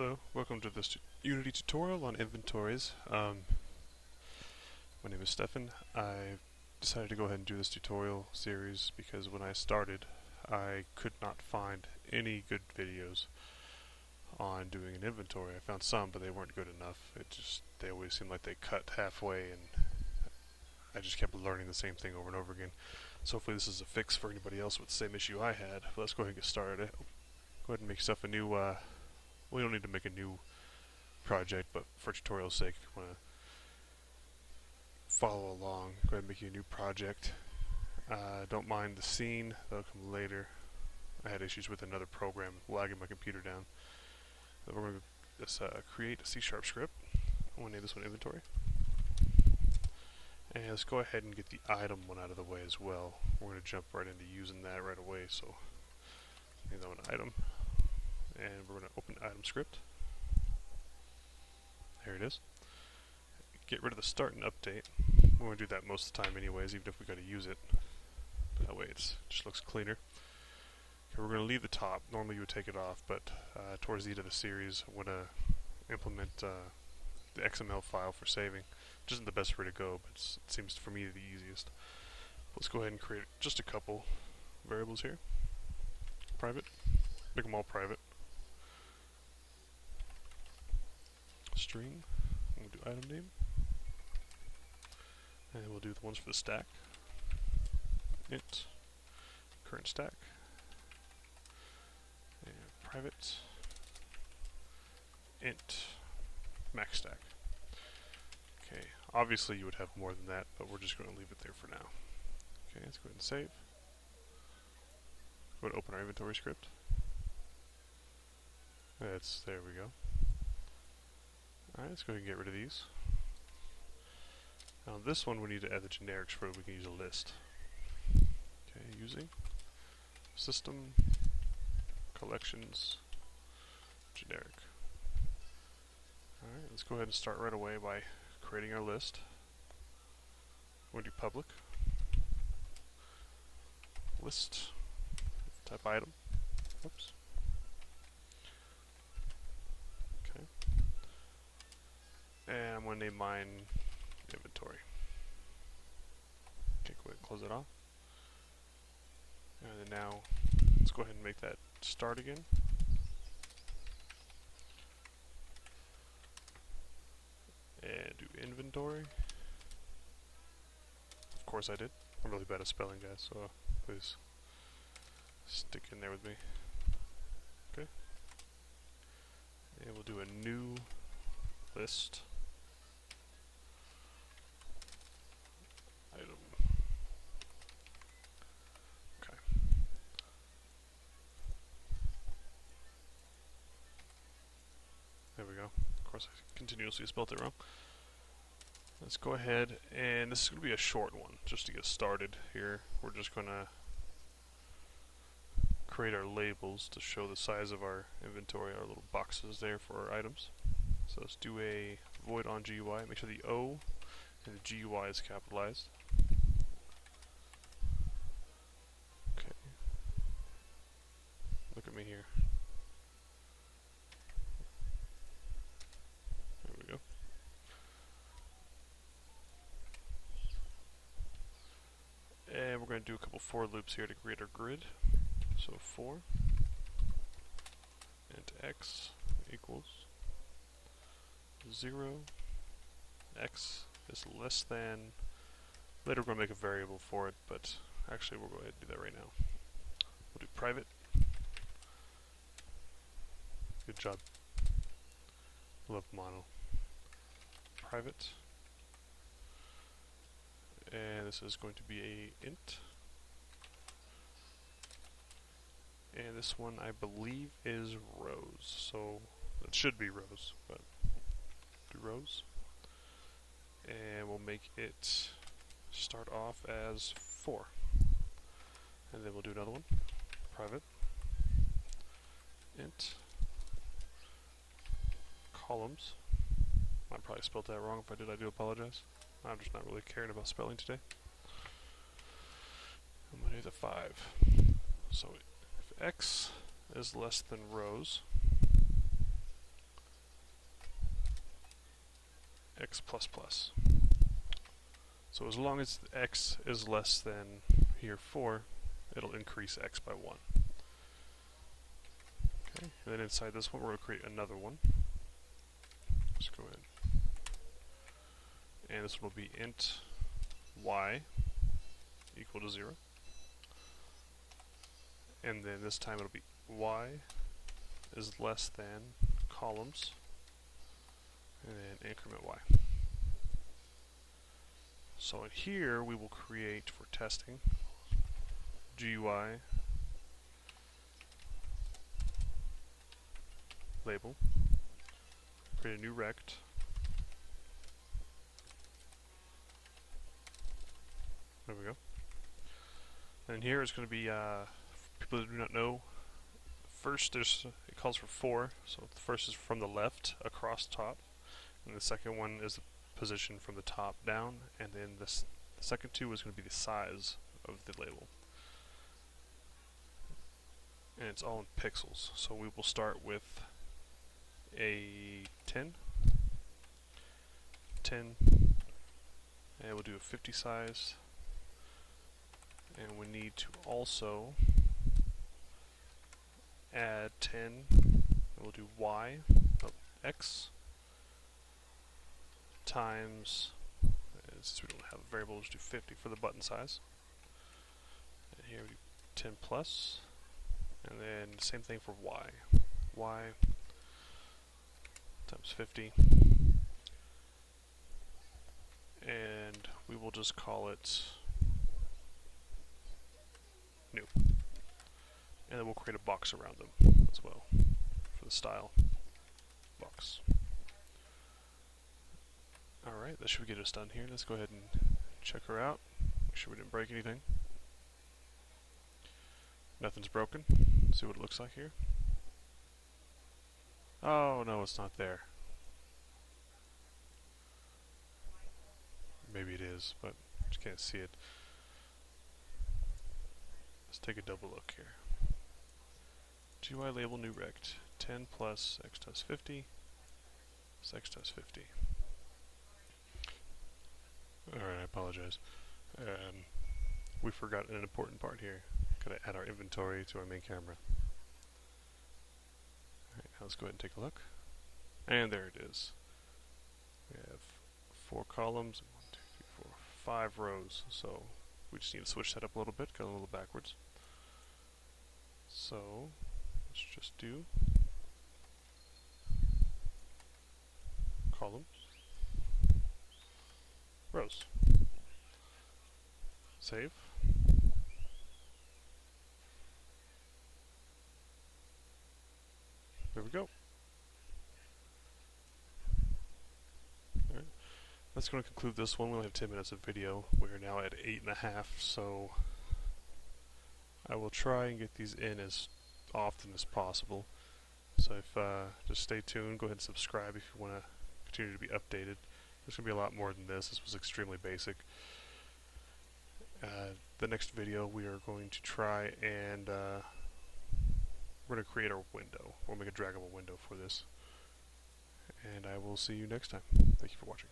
Hello, welcome to this Unity tutorial on inventories. My name is Stefan. I decided to go ahead and do this tutorial series because when I started I could not find any good videos on doing an inventory. I found some, but they weren't good enough. They always seemed like they cut halfway, and I just kept learning the same thing over and over again. So hopefully this is a fix for anybody else with the same issue I had. But let's go ahead and get started. Go ahead and make yourself a new we don't need to make a new project, but for tutorial's sake, if you want to follow along, go ahead and make you a new project. Don't mind the scene, that'll come later. I had issues with another program lagging my computer down. Then we're going to create a C# script. I'm going to name this one inventory. And let's go ahead and get the item one out of the way as well. We're going to jump right into using that right away, so name that one item. And we're going to open the item script. There it is. Get rid of the start and update. We're going to do that most of the time anyways, even if we got to use it. That way it just looks cleaner. Okay, we're going to leave the top. Normally you would take it off, but towards the end of the series I want to implement the XML file for saving. Which isn't the best way to go, but it seems for me the easiest. Let's go ahead and create just a couple variables here. Private. Make them all private. String. We'll do item name. And we'll do the ones for the stack. Int. Current stack. And private. Int. Max stack. Okay, obviously you would have more than that, but we're just going to leave it there for now. Okay, let's go ahead and save. Go ahead and open our inventory script. There we go. Alright, let's go ahead and get rid of these. Now this one we need to add the generics for it. We can use a list. Okay, using system collections generic. Alright, let's go ahead and start right away by creating our list. We're going to do public list type item. Oops. Okay. And I'm going to name mine inventory. Okay, go ahead and close it off. And then now, let's go ahead and make that start again. And do inventory. Of course I did. I'm really bad at spelling, guys, so please stick in there with me. Okay. And we'll do a new list. Item. Okay. There we go. Of course I continuously spelled it wrong. Let's go ahead, and this is going to be a short one, just to get started here. We're just going to create our labels to show the size of our inventory, our little boxes there for our items. So let's do a void on GUI. Make sure the O and the GUI is capitalized. Okay. Look at me here. There we go. And we're going to do a couple for loops here to create our grid. So for int x equals 0, x is less than, later we're going to make a variable for it, but actually we'll go ahead and do that right now. We'll do private. Good job. Love mono. Private. And this is going to be a int. And this one I believe is rows, so it should be rows, but do rows. And we'll make it start off as 4. And then we'll do another one. Private. Int. Columns. I probably spelled that wrong. If I did, I do apologize. I'm just not really caring about spelling today. I'm going to do the 5. So if x is less than rows, x plus plus. So as long as x is less than here 4, it'll increase x by 1. Okay, and then inside this one we're going to create another one. Let's go ahead. And this one will be int y equal to 0. And then this time it'll be y is less than columns, and then increment y. So in here we will create for testing GUI label, create a new rect, there we go. And here it's going to be, for people that do not know, first it calls for 4, so the first is from the left across top, and the second one is the position from the top down, and then the second two is going to be the size of the label. And it's all in pixels, so we will start with a 10, and we'll do a 50 size, and we need to also add 10, and we'll do x times, since we don't have a variable, we'll just do 50 for the button size. And here we do 10 plus, and then same thing for y times 50, and we will just call it new, and then we'll create a box around them as well for the style box. Alright, that should get us done here. Let's go ahead and check her out, make sure we didn't break anything. Nothing's broken. See what it looks like here. Oh no, it's not there. Maybe it is, but I just can't see it. Let's take a double look here. GUI label new rect 10 plus x does 50 is x does 50. Alright, I apologize. We forgot an important part here. Gotta add our inventory to our main camera. Alright, now let's go ahead and take a look. And there it is. We have 4 columns, 1, 2, 3, 4, 5 rows. So we just need to switch that up a little bit, go a little backwards. So let's just do columns, rows. Save. There we go. Alright. That's going to conclude this one. We only have 10 minutes of video. We're now at 8.5, so I will try and get these in as often as possible. So if just stay tuned, go ahead and subscribe if you want to continue to be updated. There's going to be a lot more than this. This was extremely basic. The next video we are going to try and we're going to create our window. We'll make a draggable window for this. And I will see you next time. Thank you for watching.